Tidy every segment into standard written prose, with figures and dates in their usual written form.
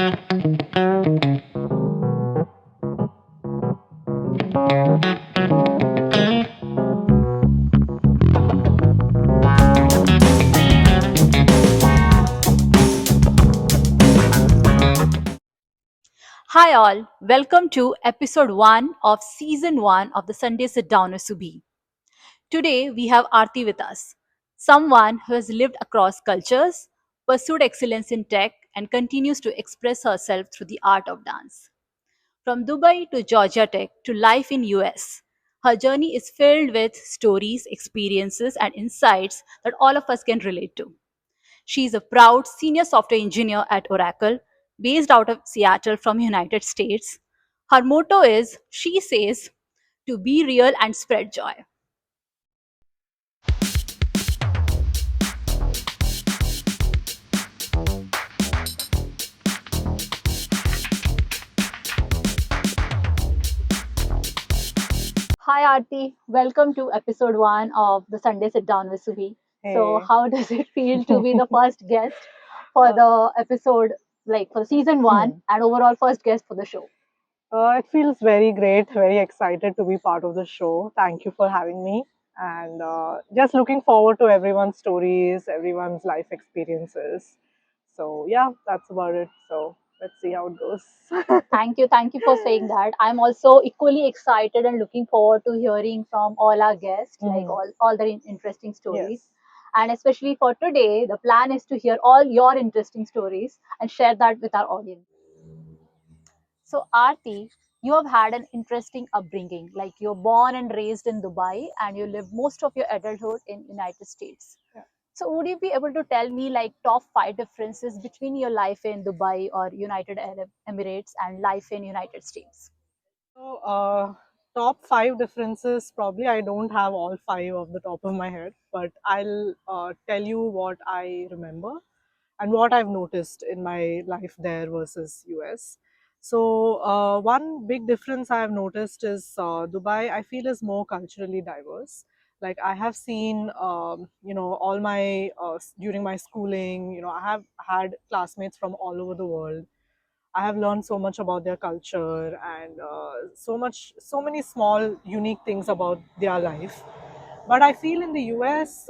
Hi, all. Welcome to episode 1 of season 1 of the Sunday Sitdown with Subhi. Today, we have Aarthi with us, someone who has lived across cultures, pursued excellence in tech, and continues to express herself through the art of dance. From Dubai to Georgia Tech to life in US, her journey is filled with stories, experiences, and insights that all of us can relate to. She is a proud senior software engineer at Oracle, based out of Seattle from United States. Her motto is, she says, to be real and spread joy. Hi Aarti, welcome to episode 1 of the Sunday Sit Down with Subhi. So, Hey. how does it feel to be the first guest for Uh, the episode, like for season 1 hmm. and overall first guest for the show? It feels very great, very excited to be part of the show. Thank you for having me. And just looking forward to everyone's stories, everyone's life experiences. So, yeah, that's about it. So, let's see how it goes. Thank you for saying that. I'm also equally excited and looking forward to hearing from all our guests, like Mhm. all the interesting stories. Yes. And especially for today, the plan is to hear all your interesting stories and share that with our audience. So, Aarti, you have had an interesting upbringing. Like you're born and raised in Dubai, and you lived most of your adulthood in United States. Yeah. So, would you be able to tell me like top 5 differences between your life in Dubai or United Arab Emirates and life in United States? So, top five differences, probably I don't have all five off the top of my head, but I'll tell you what I remember and what I've noticed in my life there versus US. So, one big difference I have noticed is Dubai, I feel, is more culturally diverse. Like I have seen, all my during my schooling, I have had classmates from all over the world. I have learned so much about their culture and so many small, unique things about their life. But I feel in the US,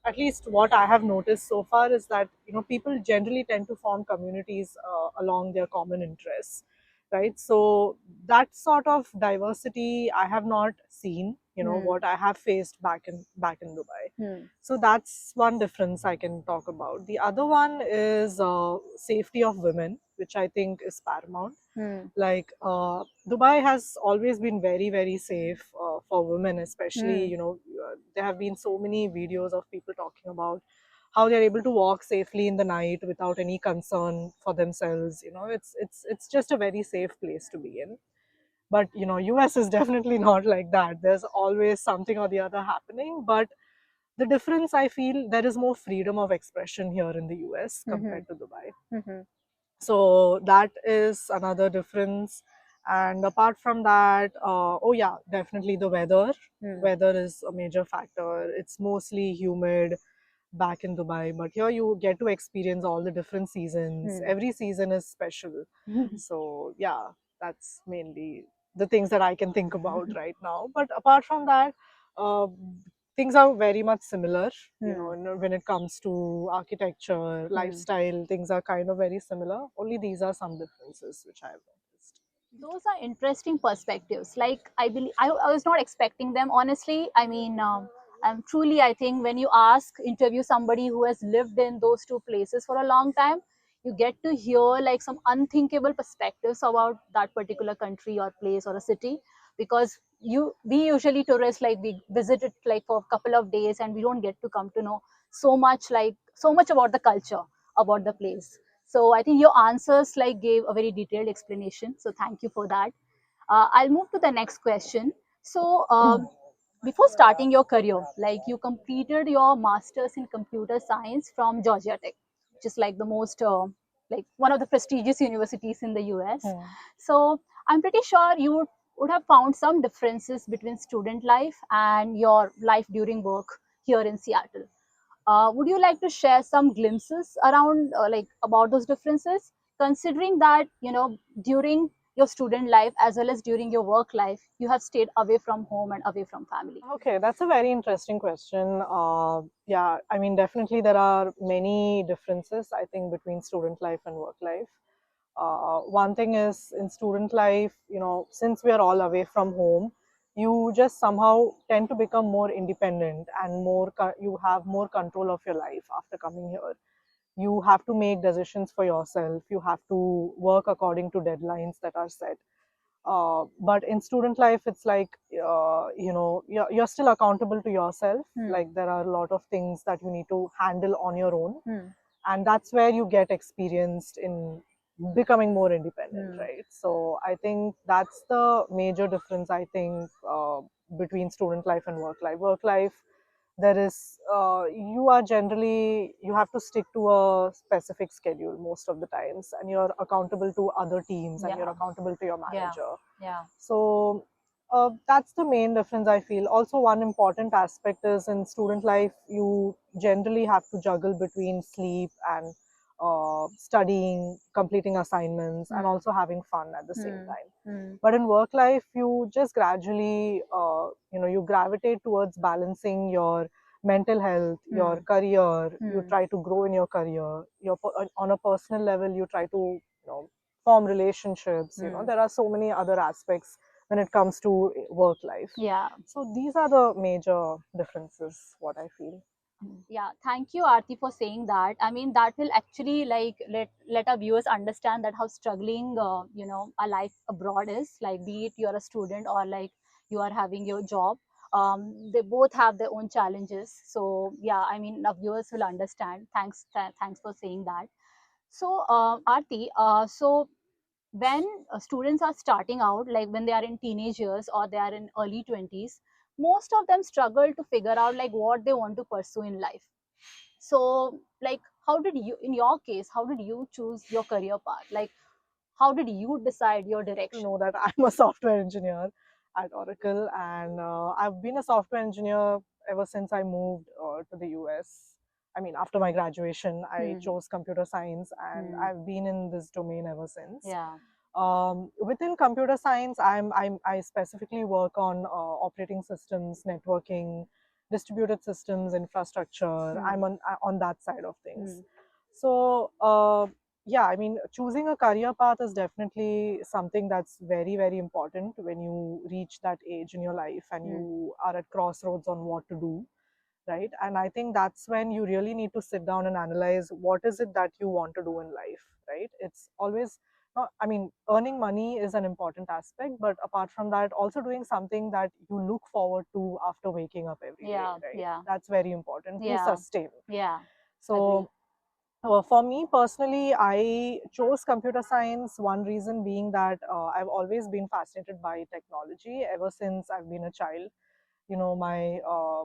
at least what I have noticed so far is that people generally tend to form communities along their common interests, right? So that sort of diversity I have not seen. Hmm. What I have faced back in Dubai. Hmm. So that's one difference I can talk about. The other one is safety of women, which I think is paramount. Hmm. Like Dubai has always been very, very safe for women, especially, Hmm. there have been so many videos of people talking about how they're able to walk safely in the night without any concern for themselves. It's just a very safe place to be in. But US is definitely not like that. There's always something or the other happening. But the difference, I feel, there is more freedom of expression here in the US Hmm. compared to Dubai. Hmm. So that is another difference. And apart from that, oh yeah, definitely the weather. Hmm. Weather is a major factor. It's mostly humid back in Dubai, but here you get to experience all the different seasons. Hmm. Every season is special. Hmm. So yeah, that's mainly the things that I can think about right now. But apart from that, uh, things are very much similar. Hmm. When it comes to architecture, Hmm. lifestyle, things are kind of very similar. Only these are some differences which I have noticed. Those are interesting perspectives. Like I believe I was not expecting them honestly. I mean, truly, I think when you interview somebody who has lived in those two places for a long time, you get to hear like some unthinkable perspectives about that particular country or place or a city. Because we usually tourists, like we visit it like for a couple of days and we don't get to come to know so much about the culture, about the place. So I think your answers like gave a very detailed explanation. So thank you for that. I'll move to the next question. So before starting your career, like you completed your master's in computer science from Georgia Tech, which is like the most like one of the prestigious universities in the US. Hmm. So I'm pretty sure you would have found some differences between student life and your life during work here in Seattle. Would you like to share some glimpses around like about those differences? considering that, during your student life as well as during your work life, you have stayed away from home and away from family? Okay, that's a very interesting question. Yeah, I mean, definitely there are many differences, I think, between student life and work life. One thing is in student life, since we are all away from home, you just somehow tend to become more independent and you have more control of your life after coming here. You have to make decisions for yourself. You have to work according to deadlines that are set. But in student life, it's like, you're still accountable to yourself. Like there are a lot of things that you need to handle on your own. And that's where you get experienced in becoming more independent, right? So I think that's the major difference, I think, between student life and work life, there is you are generally, you have to stick to a specific schedule most of the times, and you're accountable to other teams, and you're Yeah, accountable to your yeah, manager. yeah. So that's the main difference, I feel. Also, one important aspect is in student life, you generally have to juggle between sleep and studying, completing assignments, and also having fun at the same time. But in work life, you just gradually, you gravitate towards balancing your mental health, your career. You try to grow in your career. On a personal level, you try to, form relationships. There are so many other aspects when it comes to work life. Yeah. So these are the major differences, what I feel. Yeah, thank you, Aarti, for saying that. I mean, that will actually like let our viewers understand that how struggling a life abroad is. Like, be it you're a student or like you are having your job. They both have their own challenges. So yeah, I mean, our viewers will understand. Thanks for saying that. So, Aarti, so when students are starting out, like when they are in teenage years or they are in early 20s, most of them struggle to figure out like what they want to pursue in life. So, like, how did you, in your case, how did you choose your career path? Like, how did you decide your To direction? know that I'm a software engineer at Oracle, and I've been a software engineer ever since I moved to the US. I mean, after my graduation, I chose computer science, and I've been in this domain ever since. Yeah. Within computer science, I specifically work on operating systems, networking, distributed systems, infrastructure. I'm on that side of things. So yeah, I mean, choosing a career path is definitely something that's very, very important when you reach that age in your life and you are at crossroads on what to do, right? And I think that's when you really need to sit down and analyze what is it that you want to do in life, right? It's always not, I mean, earning money is an important aspect, but apart from that, also doing something that you look forward to after waking up every day, Yeah. right? Yeah. That's very important to Yeah. sustain. Yeah. Agree. So for me personally, I chose computer science. One reason being that I've always been fascinated by technology ever since I've been a child. My uh,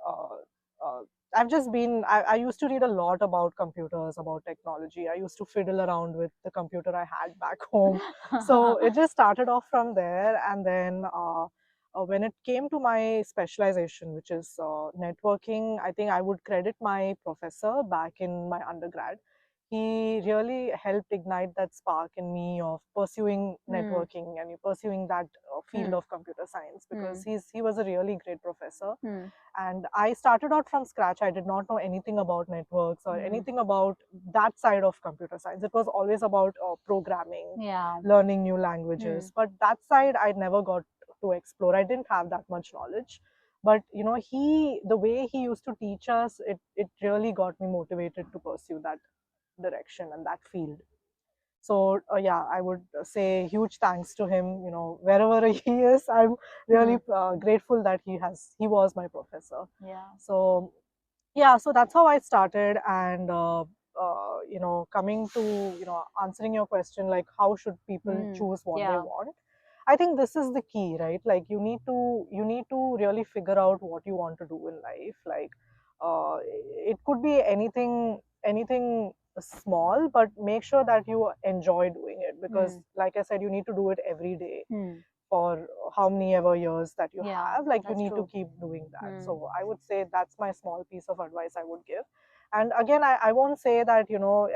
uh, I've just been, I used to read a lot about computers, about technology. I used to fiddle around with the computer I had back home. So it just started off from there. And then when it came to my specialization, which is networking, I think I would credit my professor back in my undergrad. He really helped ignite that spark in me of pursuing networking and pursuing that field of computer science, because he was a really great professor. And I started out from scratch. I did not know anything about networks or anything about that side of computer science. It was always about programming, Yeah. learning new languages, but that side I never got to explore. I didn't have that much knowledge. But the way he used to teach us, it really got me motivated to pursue that direction and that field. So yeah, I would say huge thanks to him. Wherever he is, I'm really grateful that he was my professor. Yeah. So yeah, so that's how I started. And coming to answering your question, like how should people choose what they Yeah. want? I think this is the key, right? Like you need to really figure out what you want to do in life. Like it could be anything small, but make sure that you enjoy doing it, because like I said, you need to do it every day for how many ever years that you Yeah. have. Like you That's need to true. keep doing that. So I would say that's my small piece of advice I would give. And again, I won't say that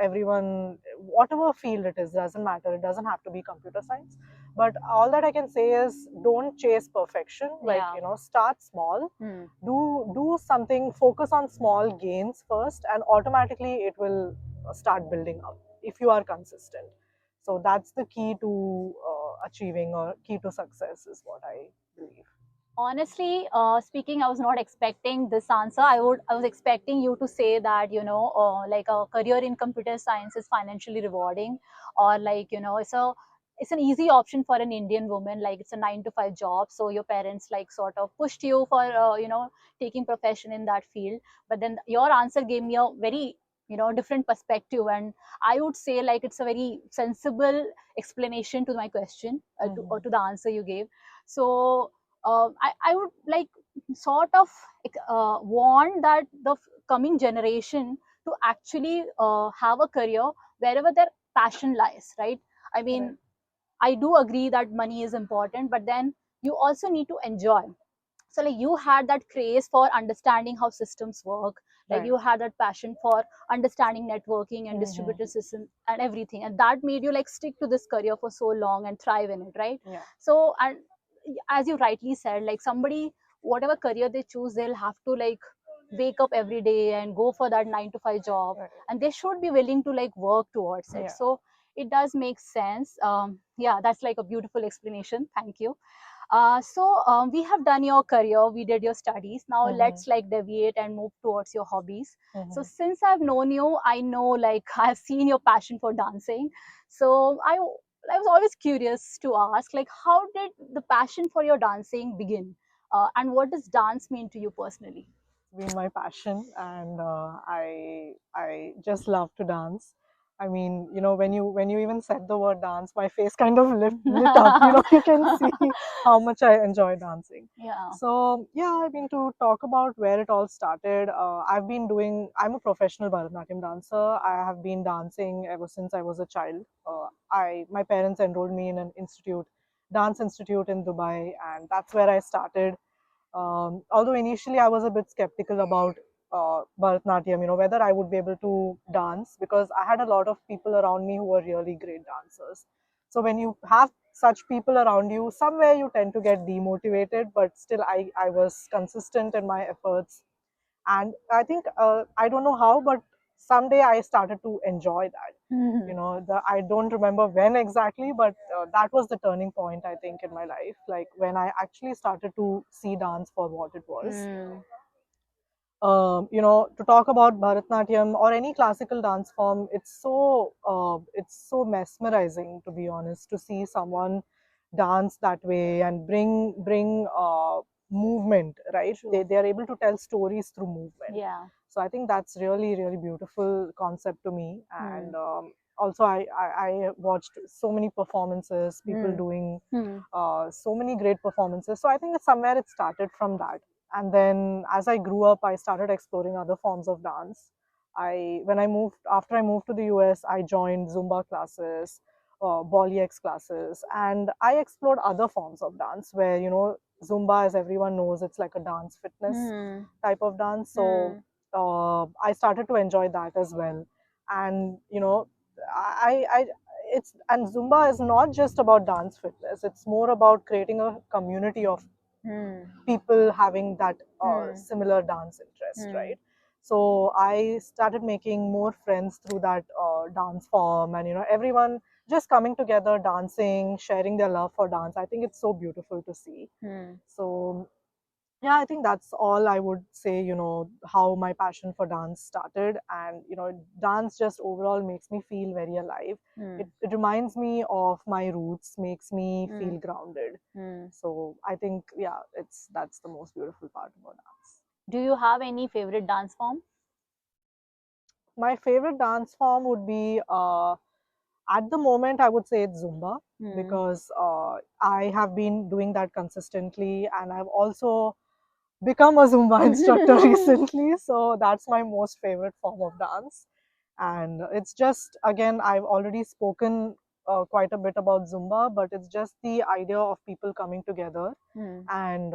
everyone, whatever field it is, doesn't matter. It doesn't have to be computer science. But all that I can say is, don't chase perfection. Like, Yeah. you know, start small. Hmm. Do something, focus on small gains first, and automatically it will start building up if you are consistent. So that's the key to achieving, or key to success, is what I believe. Honestly speaking, I was not expecting this answer. I was expecting you to say that, like a career in computer science is financially rewarding, or like, it's an easy option for an Indian woman, like it's a 9 to 5 job, so your parents like sort of pushed you for taking profession in that field. But then your answer gave me a very different perspective, and I would say like it's a very sensible explanation to my question, or to the answer you gave. So I would like sort of want that the coming generation to actually have a career wherever their passion lies, right? I Correct. mean, I do agree that money is important, but then you also need to enjoy. So like you had that craze for understanding how systems work, like Right. you had that passion for understanding networking and Mm-hmm. distributed system and everything, and that made you like stick to this career for so long and thrive in it, right? Yeah. So, and as you rightly said, like somebody, whatever career they choose, they'll have to like wake up every day and go for that 9 to 5 job, Right. and they should be willing to like work towards it. Yeah. So it does make sense. Yeah, that's like a beautiful explanation, thank you. We have done your career, we did your studies. Now Mm-hmm. let's like deviate and move towards your hobbies. So Mm-hmm. since I've known you, I know like I've seen your passion for dancing. So I was always curious to ask, like, how did the passion for your dancing begin? And what does dance mean to you personally? Been my passion, and I just love to dance. I mean, you know, when you even said the word dance, my face kind of lit up. You know, you can see how much I enjoy dancing. Yeah. So yeah, I mean, to talk about where it all started, I'm a professional Bharatanatyam dancer. I have been dancing ever since I was a child. My parents enrolled me in an institute, dance institute in Dubai, and that's where I started. Although initially I was a bit skeptical about Bharatanatyam, you know, whether I would be able to dance, because I had a lot of people around me who were really great dancers. So when you have such people around you, somewhere you tend to get demotivated, but still I was consistent in my efforts. And I think, I don't know how, but someday I started to enjoy that. You know, I don't remember when exactly, but that was the turning point, I think, in my life, like when I actually started to see dance for what it was. Mm. You know, to talk about Bharatanatyam or any classical dance form, it's so mesmerizing, to be honest, to see someone dance that way and bring movement, right? True. They are able to tell stories through movement. Yeah. So I think that's really beautiful concept to me. Hmm. And also I watched so many performances, people Hmm. doing Hmm. so many great performances. So I think it's somewhere it started from that. And then as I grew up, I started exploring other forms of dance. After I moved to the US, I joined Zumba classes, Bolly X classes, and I explored other forms of dance where, you know, Zumba, as everyone knows, it's like a dance fitness Hmm. type of dance. So Hmm. I started to enjoy that as well. And, you know, I it's and Zumba is not just about dance fitness. It's more about creating a community of Hmm. people having that Hmm. similar dance interest, Hmm. right? So I started making more friends through that dance form, and you know, everyone just coming together, dancing, sharing their love for dance. I think it's so beautiful to see. Hmm. So yeah, I think that's all I would say, you know, how my passion for dance started. And you know, dance just overall makes me feel very alive. Hmm. It reminds me of my roots, makes me Hmm. feel grounded. Hmm. So I think, yeah, that's the most beautiful part about dance. Do you have any favorite dance form? My favorite dance form would be, at the moment, I would say it's Zumba, Hmm. because I have been doing that consistently, and I've also become a Zumba instructor recently. So that's my most favorite form of dance. And it's just, again, I've already spoken quite a bit about Zumba, but it's just the idea of people coming together and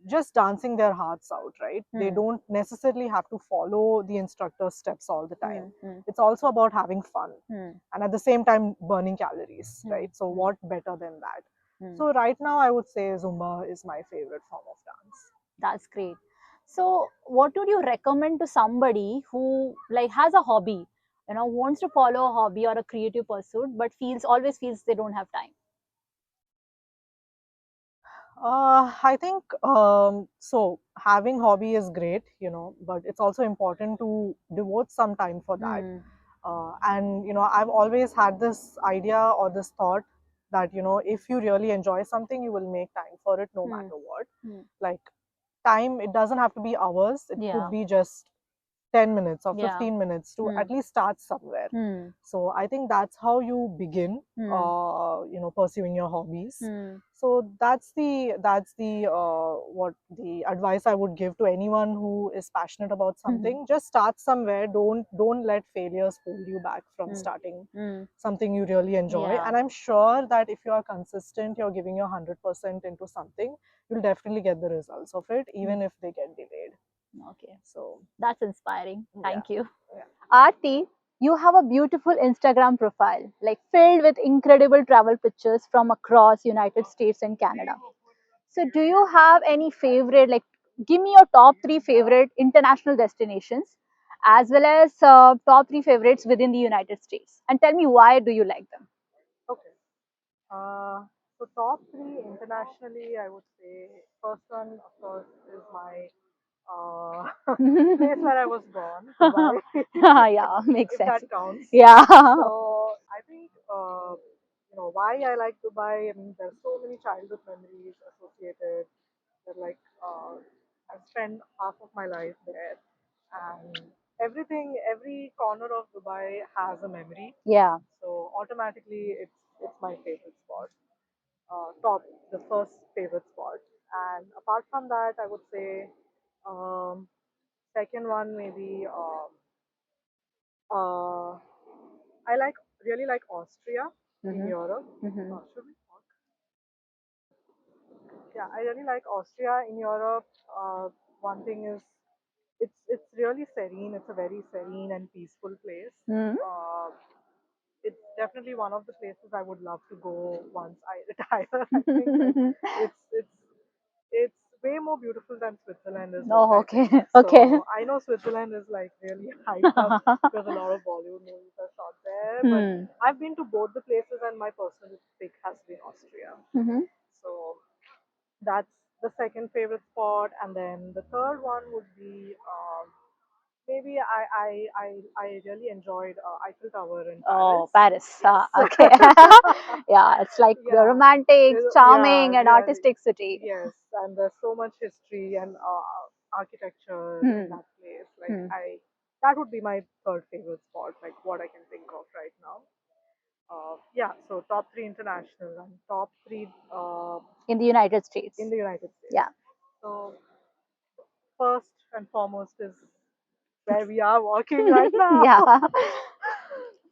just dancing their hearts out, right? They don't necessarily have to follow the instructor's steps all the time. It's also about having fun and at the same time burning calories, right? So what better than that? So right now I would say Zumba is my favorite form of dance. That's great. So, what would you recommend to somebody who like has a hobby, wants to follow a hobby or a creative pursuit, but always feels they don't have time? I think so. Having hobby is great, but it's also important to devote some time for that. Hmm. And I've always had this idea or this thought that if you really enjoy something, you will make time for it no Hmm. matter what. Hmm. Like time, it doesn't have to be hours. It could Yeah. be just 10 minutes or Yeah. 15 minutes to Hmm. at least start somewhere. Hmm. So I think that's how you begin, Hmm. pursuing your hobbies. Hmm. So that's the what the advice I would give to anyone who is passionate about Hmm. something. Just start somewhere. Don't let failures hold you back from Hmm. starting Hmm. something you really enjoy. Yeah. And I'm sure that if you are consistent, you're giving your 100% into something, you'll definitely get the results of it, Hmm. even if they get delayed. Okay. So That's inspiring. yeah, Thank you. yeah. Aarti, you have a beautiful Instagram profile, like filled with incredible travel pictures from across United States and Canada. So, do you have any favorite, like, give me your top three favorite international destinations, as well as top three favorites within the United States, and tell me why do you like them? Okay. So top three internationally, I would say first one, of course, is my place where I was born, Dubai, Yeah, makes if sense. that counts. Yeah. So I think why I like Dubai. I mean, there's so many childhood memories associated. They're like I've spent half of my life there, and every corner of Dubai has a memory. Yeah. So automatically, it's my favorite spot. Top the first favorite spot. And apart from that, I would say um, second one maybe uh, I really like Austria in Mm-hmm. Europe. Mm-hmm. Should we talk? Yeah, I really like Austria in Europe. One thing is it's really serene. It's a very serene and peaceful place. Mm-hmm. Uh, it's definitely one of the places I would love to go once I retire. I think like it's it's way more beautiful than Switzerland is what Oh, I okay. think. Okay. So I know Switzerland is like really hyped up because a lot of Bollywood movies are shot there. But Hmm. I've been to both the places and my personal pick has been Austria. Mm-hmm. So that's the second favorite spot. And then the third one would be maybe I really enjoyed Eiffel Tower in Oh, Paris. Paris. Yes. Okay. Yeah, it's like Yeah. romantic, Yeah, charming, and yeah, artistic city. yes, and there's so much history and architecture in Hmm. that place. Like Hmm. that would be my third favorite spot. Like what I can think of right now. Yeah, so top three international and top three In the United in States. the United States. Yeah. So first and foremost is where we are walking right now. Yeah.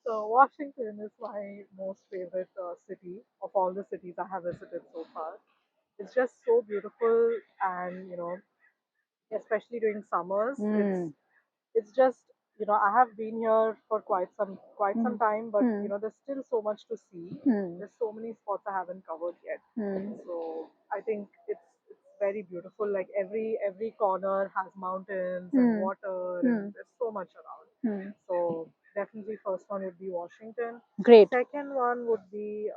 So Washington is my most favorite city of all the cities I have visited so far. It's just so beautiful, and especially during summers, Hmm. it's just I have been here for quite some Hmm. time, but Hmm. there's still so much to see. Hmm. There's so many spots I haven't covered yet. Hmm. So I think it's very beautiful. Like every corner has mountains and Hmm. water, and Hmm. there's so much around. Hmm. So definitely first one would be Washington. Great. Second one would be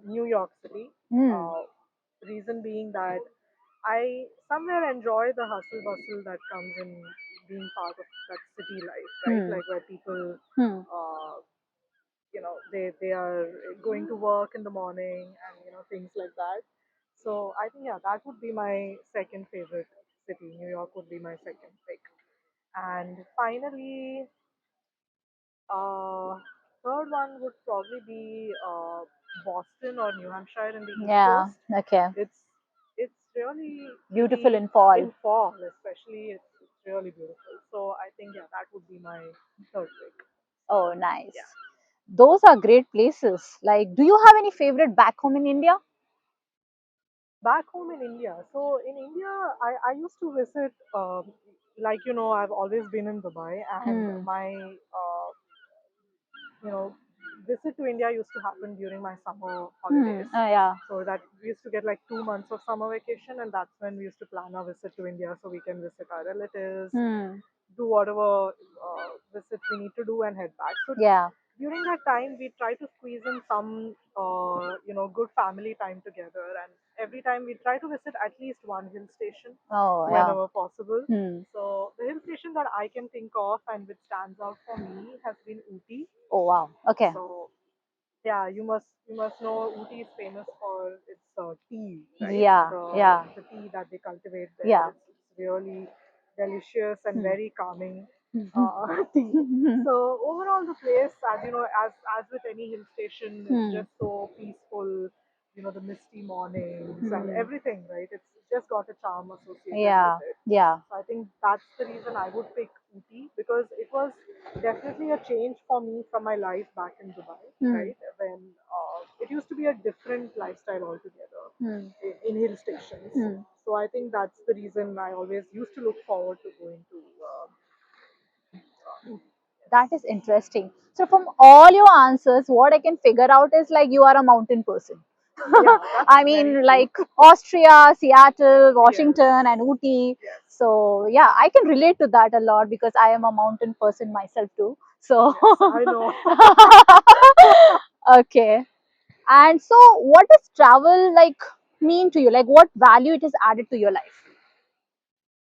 New York City. Hmm. Uh, reason being that I somewhere enjoy the hustle bustle that comes in being part of that city life, right? Hmm. Like where people, Hmm. they are going to work in the morning and things like that. So I think yeah, that would be my second favorite city. New York would be my second pick, and finally, uh, third one would probably be Boston or New Hampshire in the East Yeah. Coast. Okay. It's it's really Beautiful pretty in fall. in fall, especially. It's really beautiful. So I think yeah, that would be my third pick. Oh, nice. Those are great places. Like, do you have any favorite back home in India? Back home in India. So in India, I used to visit, like I've always been in Dubai, and Hmm. my you know, visit to India used to happen during my summer Hmm. holidays. Yeah. So that we used to get like 2 months of summer vacation, and that's when we used to plan our visit to India so we can visit our relatives, Hmm. do whatever visits we need to do, and head back. So Yeah. during that time, we try to squeeze in some, good family time together, and every time we try to visit at least one hill station Oh, yeah. whenever possible. Hmm. So the hill station that I can think of and which stands out for me has been Ooty. Oh, wow. Okay. So yeah, you must know Ooty is famous for its tea, right? Yeah. Yeah. The tea that they cultivate there. Yeah. It's really delicious and Hmm. very calming tea. So overall, the place, as you know, as with any hill station, it's Hmm. just so peaceful. The misty mornings and Hmm. everything, right? It's just got a charm associated with Yeah. it. Yeah. So I think that's the reason I would pick Ooty because it was definitely a change for me from my life back in Dubai, Hmm. right? When it used to be a different lifestyle altogether Hmm. in hill stations. Hmm. So I think that's the reason I always used to look forward to going to Ooty. That is interesting. So, from all your answers, what I can figure out is like you are a mountain person. Yeah, that's I very mean, true. like Austria, Seattle, Yes, Washington, and Ooty. yes, So, yeah, I can relate to that a lot because I am a mountain person myself too. So, yes, I know. okay. And so, what does travel like mean to you? Like, what value it has added to your life?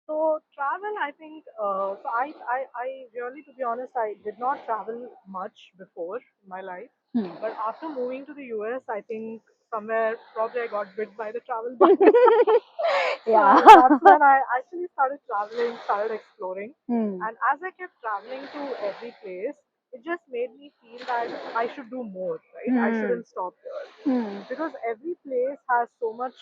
So travel, I think. I really, to be honest, I did not travel much before in my life, Hmm. but after moving to the US, I think somewhere probably I got bit by the travel bug. Yeah. So that's when I actually started traveling, started exploring. Hmm. And as I kept traveling to every place, it just made me feel that I should do more, right? I Hmm. shouldn't stop here. Hmm. Because every place has so much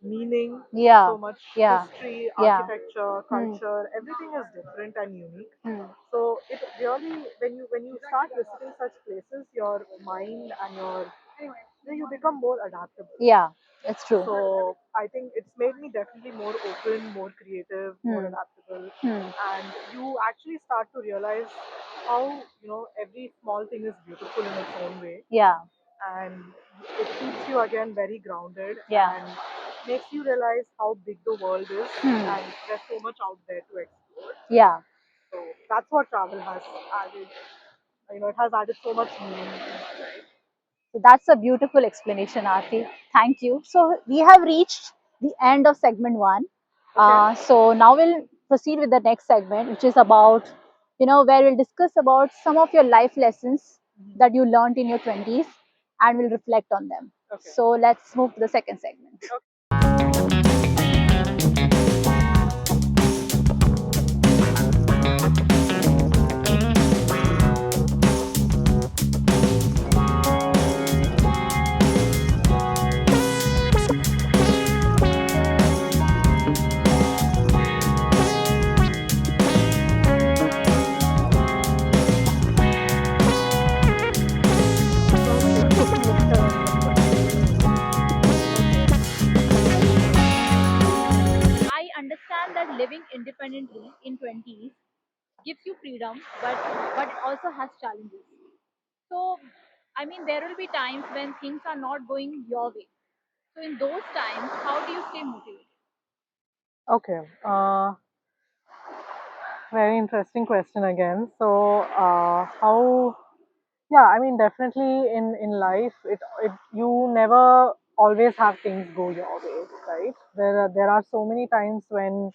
meaning, Yeah. so much Yeah. history, Yeah. architecture, Hmm. culture, everything is different and unique. Hmm. So it really, when you start visiting such places, your mind and you become more adaptable. Yeah, that's true. So I think it's made me definitely more open, more creative, more Hmm. adaptable, Hmm. and you actually start to realize how every small thing is beautiful in its own way, Yeah. and it keeps you again very grounded Yeah. and makes you realize how big the world is Hmm. and there's so much out there to explore. Yeah. So that's what travel has added. It has added so much meaning to my life. So that's a beautiful explanation, Aarthi. Thank you. So we have reached the end of segment one. Okay. So now we'll proceed with the next segment, which is about, where we'll discuss about some of your life lessons Hmm. that you learned in your 20s and we'll reflect on them. Okay. So let's move to the second segment. I understand that living independently in 20s gives you freedom, but it also has challenges. So, I mean, there will be times when things are not going your way. So, in those times, how do you stay motivated? Okay. Very interesting question again. So, how? Yeah, I mean, definitely in life, it you never always have things go your way, right? There are so many times when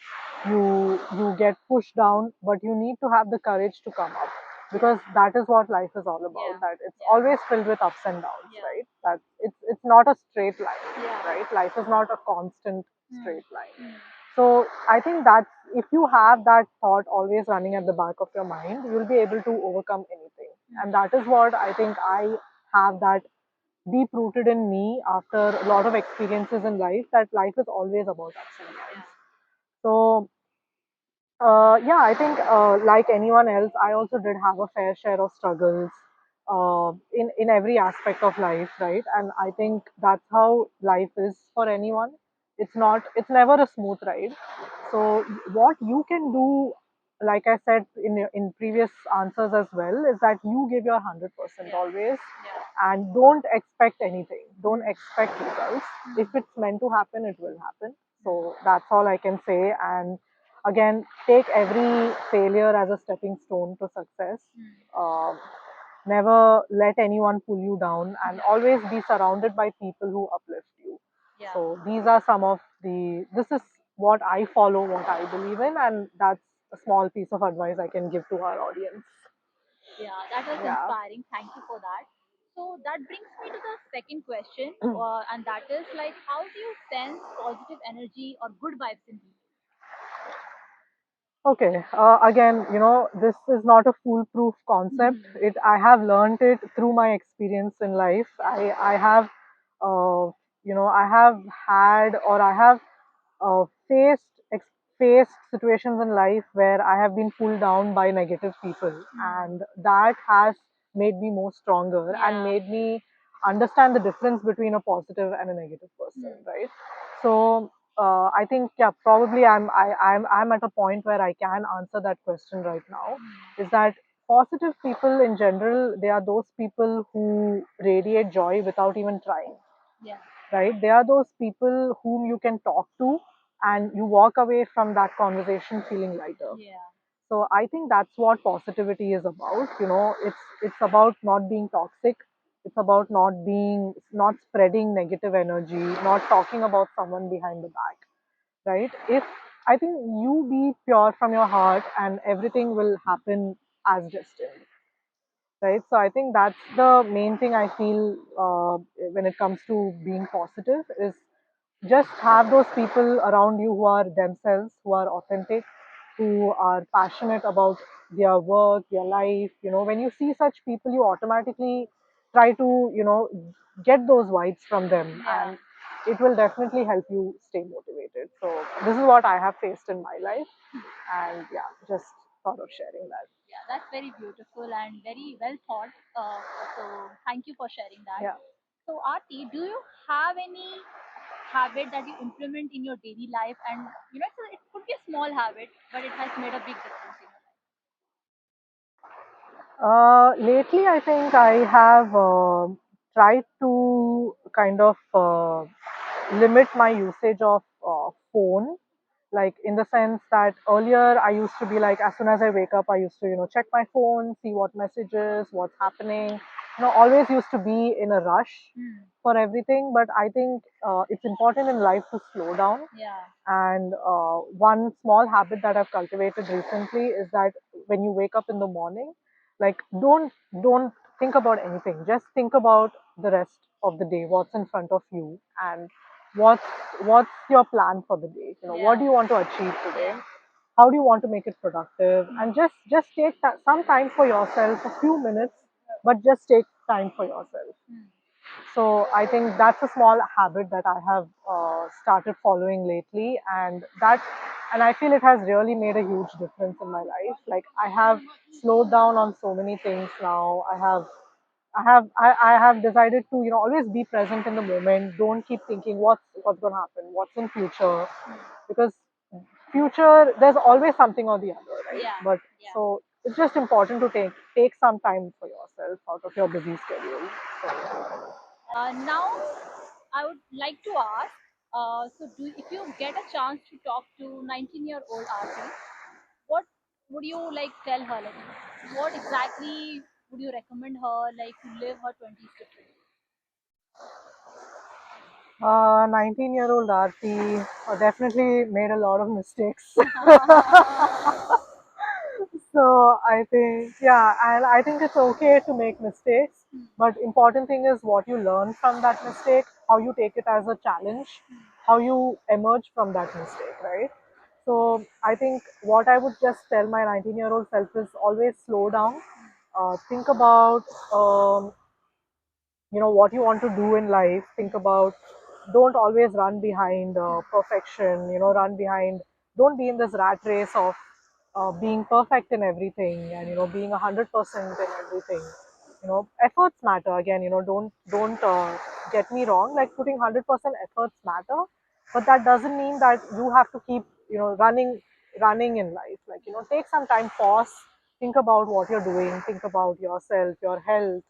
you get pushed down, but you need to have the courage to come up because that is what life is all about. Yeah. That it's Yeah. always filled with ups and downs, Yeah. right? That it's not a straight line, Yeah. right? Life is not a constant Hmm. straight line. Hmm. So I think that if you have that thought always running at the back of your mind, you'll be able to overcome anything. And that is what I think I have that deep rooted in me after a lot of experiences in life that life is always about ups and downs. So Yeah, I think like anyone else, I also did have a fair share of struggles in every aspect of life, right? And I think that's how life is for anyone. It's never a smooth ride. So what you can do, like I said in previous answers as well, is that you give your 100% always, and don't expect anything. Don't expect results. If it's meant to happen, it will happen. So that's all I can say. And again, take every failure as a stepping stone to success. Um, Never let anyone pull you down, and always be surrounded by people who uplift you. So these are some of the, this is what I follow, what I believe in, and that's a small piece of advice I can give to our audience. Yeah, that was Yeah. inspiring. Thank you for that. So that brings me to the second question, and that is like, how do you sense positive energy or good vibes in people? Okay. Again, this is not a foolproof concept. I have learned it through my experience in life. I have, uh, I have had, or I have uh, faced faced situations in life where I have been pulled down by negative people, and that has made me more stronger and made me understand the difference between a positive and a negative person, right? So I think, yeah, probably I'm at a point where I can answer that question right now. Is that positive people in general? They are those people who radiate joy without even trying, Yeah. right? They are those people whom you can talk to, and you walk away from that conversation feeling lighter. Yeah. So I think that's what positivity is about. It's about not being toxic. It's about not spreading negative energy, not talking about someone behind the back, right? If I think you be pure from your heart, and everything will happen as destined, right? So I think that's the main thing I feel when it comes to being positive is just have those people around you who are themselves, who are authentic, who are passionate about their work, their life. When you see such people, you automatically try to, get those vibes from them, and it will definitely help you stay motivated. So this is what I have faced in my life, and yeah, just thought of sharing that. Yeah, that's very beautiful and very well thought. So thank you for sharing that. Yeah. So Aarti, do you have any habit that you implement in your daily life, and it could be a small habit, but it has made a big difference in your life? Lately, I think I have tried to kind of limit my usage of phone, like in the sense that earlier I used to be like, as soon as I wake up, I used to check my phone, see what messages, what's happening. Always used to be in a rush for everything. But I think it's important in life to slow down. Yeah. And one small habit that I've cultivated recently is that when you wake up in the morning, like don't think about anything. Just think about the rest of the day, what's in front of you, and what's what's your plan for the day. What do you want to achieve today? How do you want to make it productive? And just take some time for yourself, a few minutes, but just take time for yourself. So I think that's a small habit that I have started following lately, and I feel it has really made a huge difference in my life. Like I have slowed down on so many things now. I have decided to always be present in the moment. Don't keep thinking what's going to happen, what's in future, because future there's always something or the other, right? Yeah. But Yeah. so it's just important to take some time for yourself out of your busy schedule. So yeah. Now, I would like to ask. If you get a chance to talk to 19-year-old Aarti, what would you like tell her? Like, what exactly would you recommend her, like, to live her 20s differently? 19-year-old Aarthi definitely made a lot of mistakes. So I think, yeah, and I think it's okay to make mistakes, but important thing is what you learn from that mistake, how you take it as a challenge, how you emerge from that mistake, right? So I think what I would just tell my 19-year-old self is always slow down, think about what you want to do in life. Think about, don't always run behind perfection. Run behind, don't be in this rat race of being perfect in everything, and being 100% in everything. Efforts matter. Again, don't get me wrong. Like, putting 100% efforts matter, but that doesn't mean that you have to keep running in life. Like, take some time, pause, think about what you're doing, think about yourself, your health.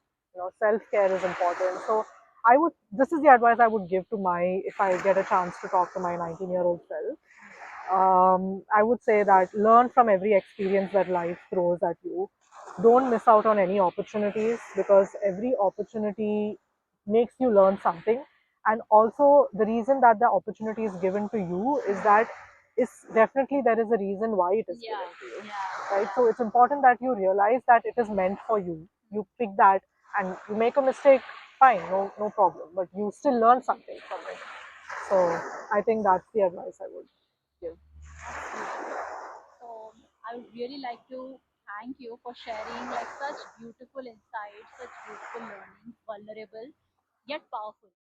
Self care is important. So I would. This is the advice I would give to my, if I get a chance to talk to my 19-year-old self. I would say that learn from every experience that life throws at you. Don't miss out on any opportunities, because every opportunity makes you learn something. And also, the reason that the opportunity is given to you is definitely, there is a reason why it is Yeah, given to you, yeah, right? So yeah. it's important that you realize that it is meant for you. You pick that, and you make a mistake, fine, no problem, but you still learn something from it. So I think that's the advice I would give. That's beautiful. So I would really like to thank you for sharing like such beautiful insights, such beautiful learnings, vulnerable yet powerful.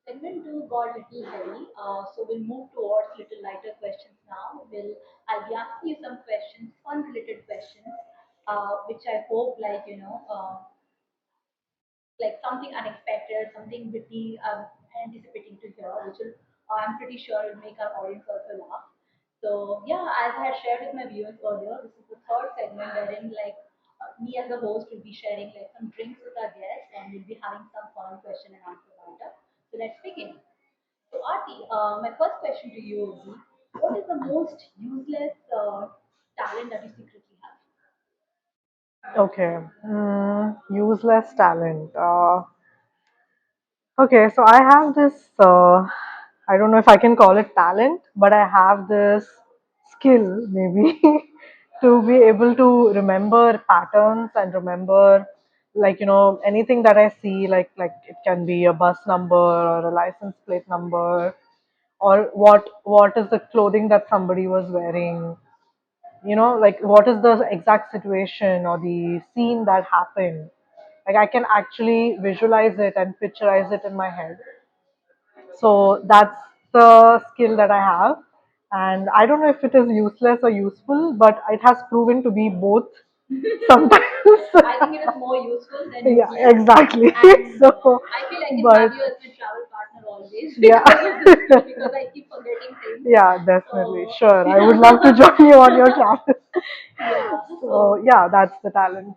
Segment two got a little heavy, so we'll move towards little lighter questions now. I'll be asking you some questions, fun related questions, which I hope like something unexpected, something witty, anticipating to hear, which will, I'm pretty sure will make our audience also laugh. So yeah, as I had shared with my viewers earlier, this is the third segment wherein me as a host will be sharing like some drinks with our guests, and we'll be having some fun question and answer banter. So let's begin. So Aarti, my first question to you would be, what is the most useless talent that you secretly have? Okay. Useless talent. Okay, so I have this. I don't know if I can call it talent, but I have this skill, maybe, to be able to remember patterns and remember, like, anything that I see, like it can be a bus number or a license plate number, or what is the clothing that somebody was wearing, like what is the exact situation or the scene that happened. Like, I can actually visualize it and picturize it in my head. So that's the skill that I have. And I don't know if it is useless or useful, but it has proven to be both sometimes. I think it is more useful than Yeah, useless. exactly. And So, I feel I can but have you as my travel partner always yeah. because of this skill, because I keep forgetting things. Yeah, definitely. So Sure. I would love to join you on your travel. yeah, So, so yeah, that's the talent.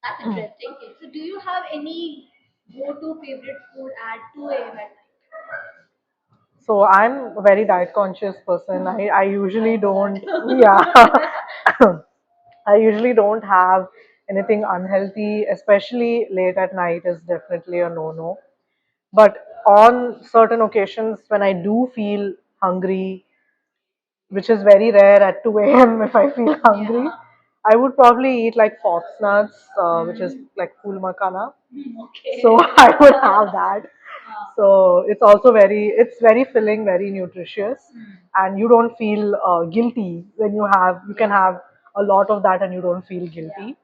that's interesting. Okay, so do you have any go-to favorite food at 2 a.m. at night? So I'm a very diet conscious person. I I usually know don't, that. yeah, I usually don't have anything unhealthy, especially late at night is definitely a no-no. But on certain occasions when I do feel hungry, which is very rare at 2 a.m. if I feel hungry, Yeah. I would probably eat like fox nuts, which is like full makana. So Okay. I would have that. Uh, So it's very filling, very nutritious, and you don't feel guilty when you can yeah. have a lot of that and you don't feel Yeah. guilty.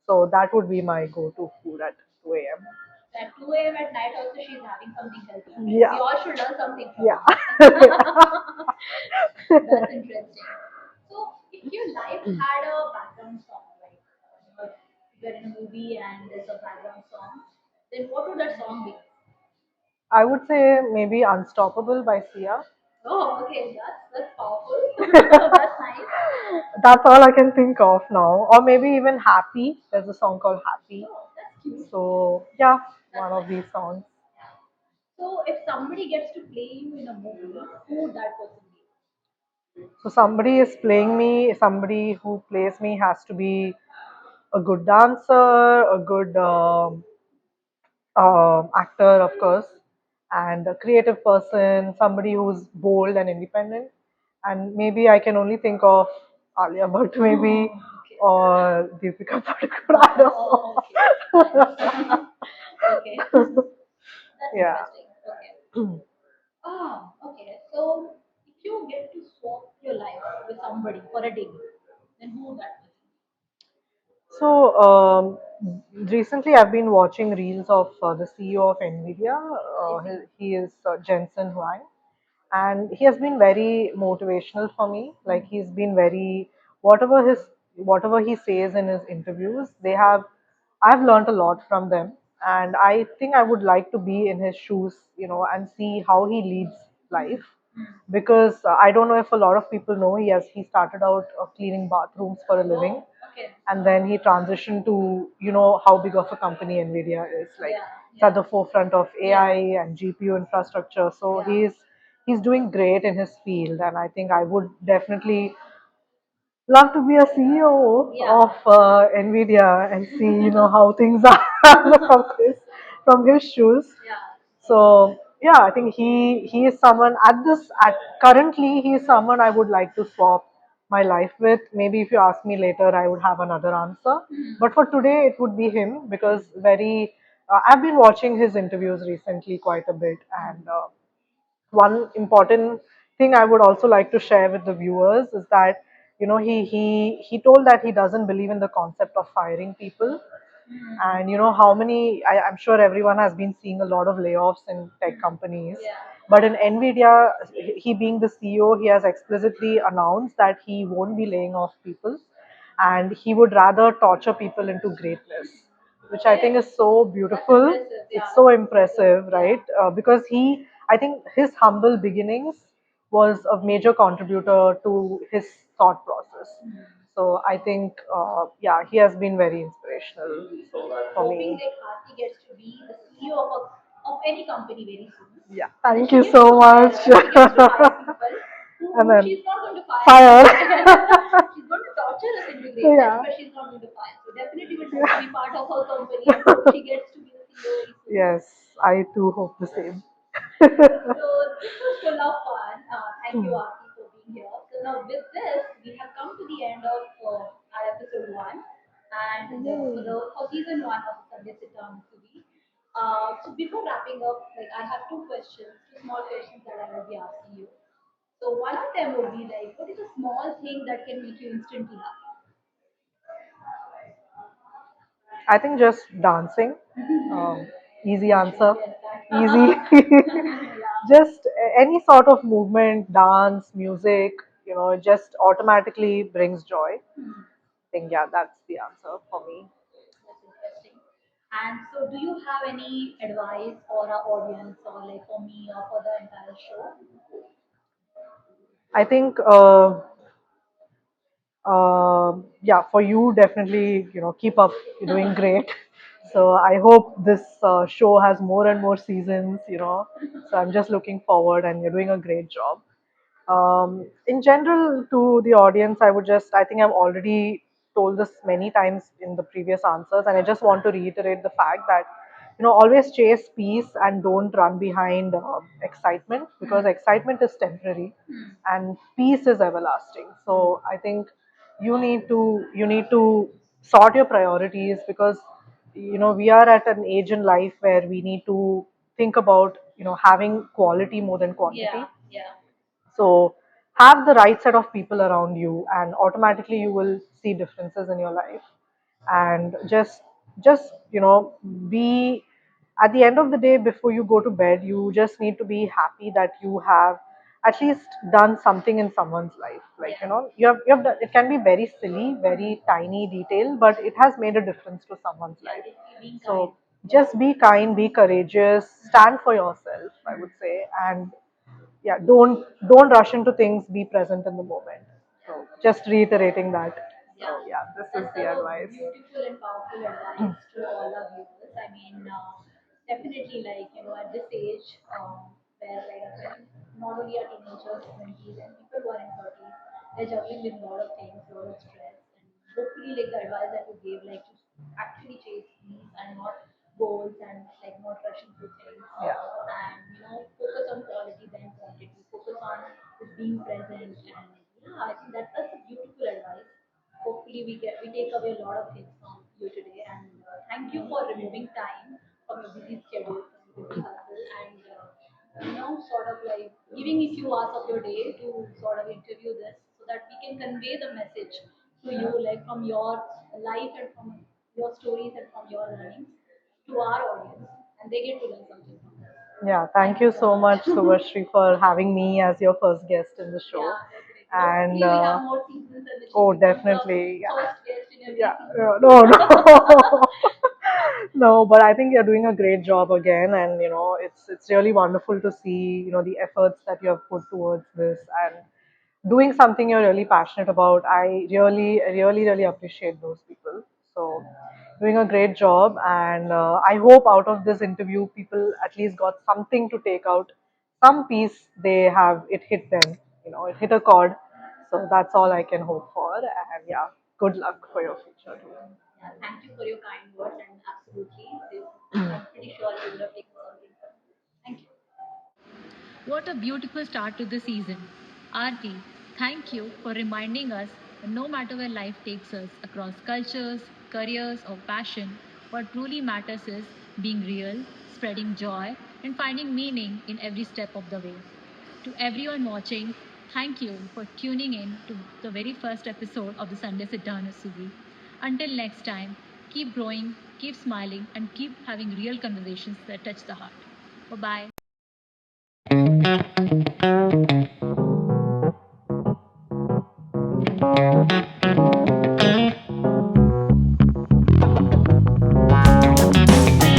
So that would be my go-to food at 2 a.m. At 2 a.m. at night also she's having something healthy. I mean, we Yeah, all should learn something from yeah. her. That's interesting. So, if your life had a background song, like if you're in a movie and there's a background song, then what would that song be? I would say maybe Unstoppable by Sia. Oh, okay, that's powerful. That's nice. That's all I can think of now. Or maybe even Happy. There's a song called Happy. Oh, that's cute. So, yeah, That's one of nice. these songs. Yeah. So, if somebody gets to play you in a movie, who would that person be? So, somebody is playing me, somebody who plays me has to be a good dancer, a good actor, of course, and a creative person, somebody who's bold and independent. And maybe I can only think of Alia Bhatt, maybe, Oh, okay. or Deepika Padukone. I don't Oh, okay. Nice. know. Okay. That's Yeah. interesting. Okay. Okay. So if you get to swap your life with somebody for a day, then who would that be? recently I've been watching reels of the CEO of Nvidia. He is Jensen Huang, and he has been very motivational for me. Like he's been very whatever his whatever he says in his interviews, they have I've learned a lot from them, and I think I would like to be in his shoes, and see how he leads life. Because I don't know if a lot of people know, he started out cleaning bathrooms for a living, and then he transitioned to how big of a company Nvidia is. Like it's at the forefront of AI and GPU infrastructure. So he's doing great in his field, and I think I would definitely love to be a CEO of Nvidia and see how things are from his shoes. So yeah, I think he is someone at currently he is someone I would like to swap my life with. Maybe if you ask me later, I would have another answer. But for today, it would be him because I've been watching his interviews recently quite a bit, and one important thing I would also like to share with the viewers is that he told that he doesn't believe in the concept of firing people. And how many I'm sure everyone has been seeing a lot of layoffs in tech companies. But in Nvidia, he being the CEO, he has explicitly announced that he won't be laying off people, and he would rather torture people into greatness, which I think is so beautiful. It's so impressive, right? Because I think his humble beginnings was a major contributor to his thought process. So I think, yeah, he has been very inspirational for me. That Aarthi gets to be the CEO of any company very soon. Yeah, thank you so much. And then she's not going to fire. She's going to torture us into greatness, yeah, but she's not going to fire. So definitely we'll try to be part of her company and hope she gets to be the CEO very soon. Yes, I too hope the same. So this was full of fun. Thank you, Aarti, for being here. So now with this, we have come to the end of our episode one, and for season one of Sunday Sitdown With Subhi. So before wrapping up, like I have two small questions that I will be asking you. So one of them would be like, what is a small thing that can make you instantly happy? I think just dancing. Easy answer. Easy. Just any sort of movement, dance, music, it just automatically brings joy. I think, yeah, that's the answer for me. That's interesting. And so, do you have any advice for our audience, or like for me, or for the entire show? I think yeah, for you, definitely, keep up. You're doing great. So I hope this show has more and more seasons. So I'm just looking forward, and you're doing a great job. In general, to the audience, I think I've already told this many times in the previous answers, and I just want to reiterate the fact that, always chase peace and don't run behind excitement, because excitement is temporary and peace is everlasting. So I think you need to sort your priorities, because we are at an age in life where we need to think about having quality more than quantity. Yeah, yeah. So have the right set of people around you, and automatically you will see differences in your life. And just be at the end of the day, before you go to bed, you just need to be happy that you have at least done something in someone's life. Like, you have done, it can be very silly, very tiny detail, but it has made a difference to someone's life. So just be kind, be courageous, stand for yourself, I would say. And yeah, don't rush into things, be present in the moment. So just reiterating that. So yeah, this is the advice. Beautiful and powerful advice to all our viewers. I mean, definitely, like, at this age, where like not only are teenagers, 20s, and people who are in 30s, they're juggling with a lot of things, a lot of stress, and hopefully, like the advice that you gave, like to actually chase peace and not goals, and like not rushing through things. Yeah. And focus on quality than quantity. Focus on just being present, and yeah, I think that's a beautiful advice. Hopefully, we take away a lot of things from you today, and thank you for removing time from your busy schedule, from your busy hustle, and sort of like giving a few hours of your day to sort of interview this, so that we can convey the message to you, like from your life and from your stories and from your learnings to our audience, and they get to learn something from us. Yeah, thank you so much, Subhashri, for having me as your first guest in the show. Yeah, definitely. And Hopefully, we have more seasons and oh, you become the definitely, yeah, first guest in every yeah, season. no, no, no. But I think you're doing a great job again, and it's really wonderful to see the efforts that you have put towards this and doing something you're really passionate about. I really, really, really appreciate those people. So, doing a great job, and I hope out of this interview, people at least got something to take out, some piece they have, it hit them, it hit a chord. So that's all I can hope for, and yeah, good luck for your future too. Yeah, thank you for your kind words, and absolutely, this, I'm pretty sure you would have taken something from it. Thank you. What a beautiful start to the season. Aarti, thank you for reminding us that no matter where life takes us, across cultures, careers, or passion, what truly matters is being real, spreading joy, and finding meaning in every step of the way. To everyone watching, thank you for tuning in to the very first episode of the Sunday Sitdown with Subhi. Until next time, keep growing, keep smiling, and keep having real conversations that touch the heart. Bye bye.